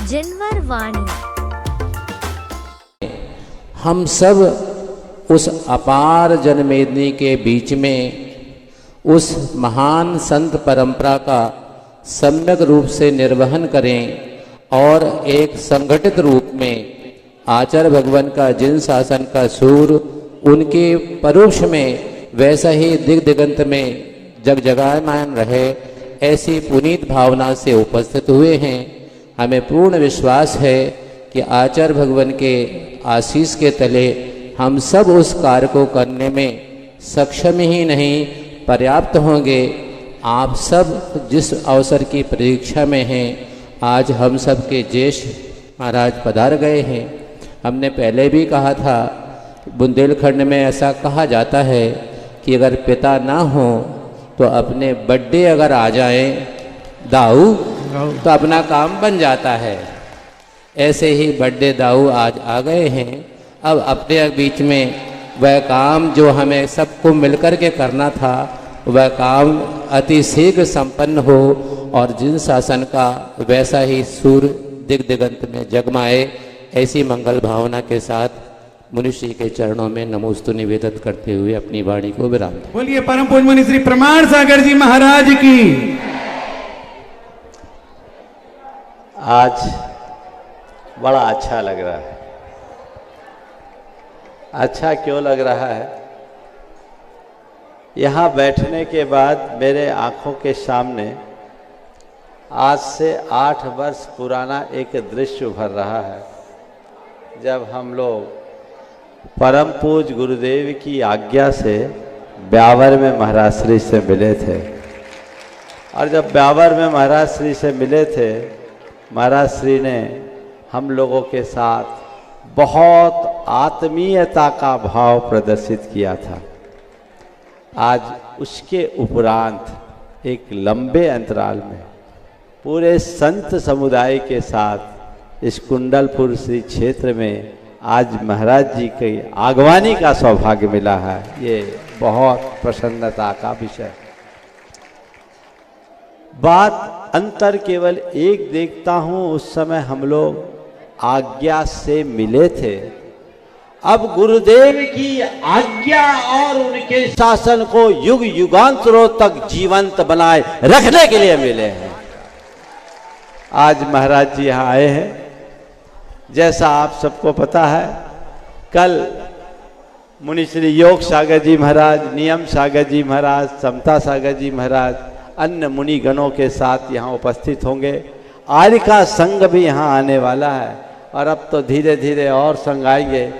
जनवर वाणी। हम सब उस अपार जनमेदिनी के बीच में उस महान संत परंपरा का सम्यक रूप से निर्वहन करें और एक संगठित रूप में आचार्य भगवान का जिन शासन का सूर उनके परोक्ष में वैसा ही दिग दिगंत में जगजगायमान रहे, ऐसी पुनीत भावना से उपस्थित हुए हैं। हमें पूर्ण विश्वास है कि आचार्य भगवान के आशीष के तले हम सब उस कार्य को करने में सक्षम ही नहीं पर्याप्त होंगे। आप सब जिस अवसर की प्रतीक्षा में हैं, आज हम सब के ज्येष्ठ महाराज पधार गए हैं। हमने पहले भी कहा था, बुंदेलखंड में ऐसा कहा जाता है कि अगर पिता ना हो तो अपने बर्थडे अगर आ जाएं दाऊ तो अपना काम बन जाता है। ऐसे ही बर्थडे दाऊ आज आ गए हैं। अब अपने बीच में वह काम जो हमें सबको मिलकर के करना था, वह काम अति शीघ्र संपन्न हो और जिन शासन का वैसा ही सूर दिग दिगंत में जगमाए, ऐसी मंगल भावना के साथ मुनिश्री के चरणों में नमोस्तु निवेदित करते हुए अपनी वाणी को विराम दें। बोलिए परम पूज्य मुनि श्री प्रमाण सागर जी महाराज की। आज बड़ा अच्छा लग रहा है। अच्छा क्यों लग रहा है? यहाँ बैठने के बाद मेरे आंखों के सामने आज से 8 वर्ष पुराना एक दृश्य उभर रहा है, जब हम लोग परम पूज्य गुरुदेव की आज्ञा से ब्यावर में महाराज श्री से मिले थे। और जब ब्यावर में महाराज श्री से मिले थे, महाराज श्री ने हम लोगों के साथ बहुत आत्मीयता का भाव प्रदर्शित किया था। आज उसके उपरांत एक लंबे अंतराल में पूरे संत समुदाय के साथ इस कुंडलपुर श्री क्षेत्र में आज महाराज जी की आगवानी का सौभाग्य मिला है। ये बहुत प्रसन्नता का विषय। बात अंतर केवल एक देखता हूँ, उस समय हम लोग आज्ञा से मिले थे। अब गुरुदेव की आज्ञा और उनके शासन को युग युगांतरों तक जीवंत बनाए रखने के लिए मिले हैं। आज महाराज जी यहाँ आए हैं। जैसा आप सबको पता है, कल मुनि श्री योग सागर जी महाराज, नियम सागर जी महाराज, समता सागर जी महाराज अन्य मुनि गणों के साथ यहाँ उपस्थित होंगे। आरिका संघ भी यहाँ आने वाला है और अब तो धीरे धीरे और संघ आएंगे।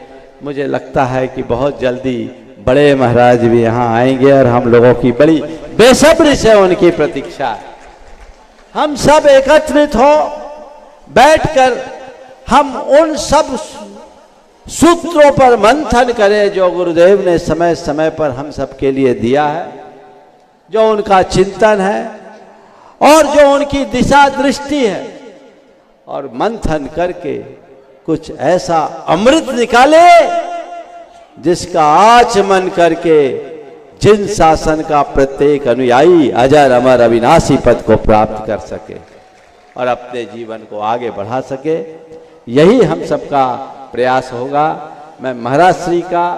मुझे लगता है कि बहुत जल्दी बड़े महाराज भी यहाँ आएंगे और हम लोगों की बड़ी बेसब्री से उनकी प्रतीक्षा है। हम सब एकत्रित हो बैठकर हम उन सब सूत्रों पर मंथन करें जो गुरुदेव ने समय समय पर हम सब के लिए दिया है, जो उनका चिंतन है और जो उनकी दिशा दृष्टि है, और मंथन करके कुछ ऐसा अमृत निकाले जिसका आचमन करके जिन शासन का प्रत्येक अनुयायी अजर अमर अविनाशी पद को प्राप्त कर सके और अपने जीवन को आगे बढ़ा सके। यही हम सबका प्रयास होगा। मैं महाराज श्री का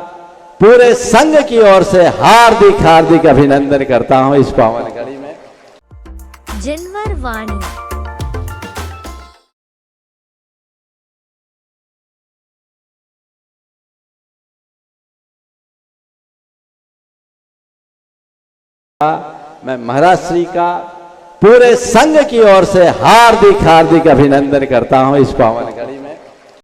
पूरे संघ की ओर से हार्दिक हार्दिक अभिनंदन करता हूं इस पावन घड़ी में। जनवर वाणी। मैं महाराज श्री का पूरे संघ की ओर से हार्दिक हार्दिक अभिनंदन करता हूं इस पावन घड़ी में।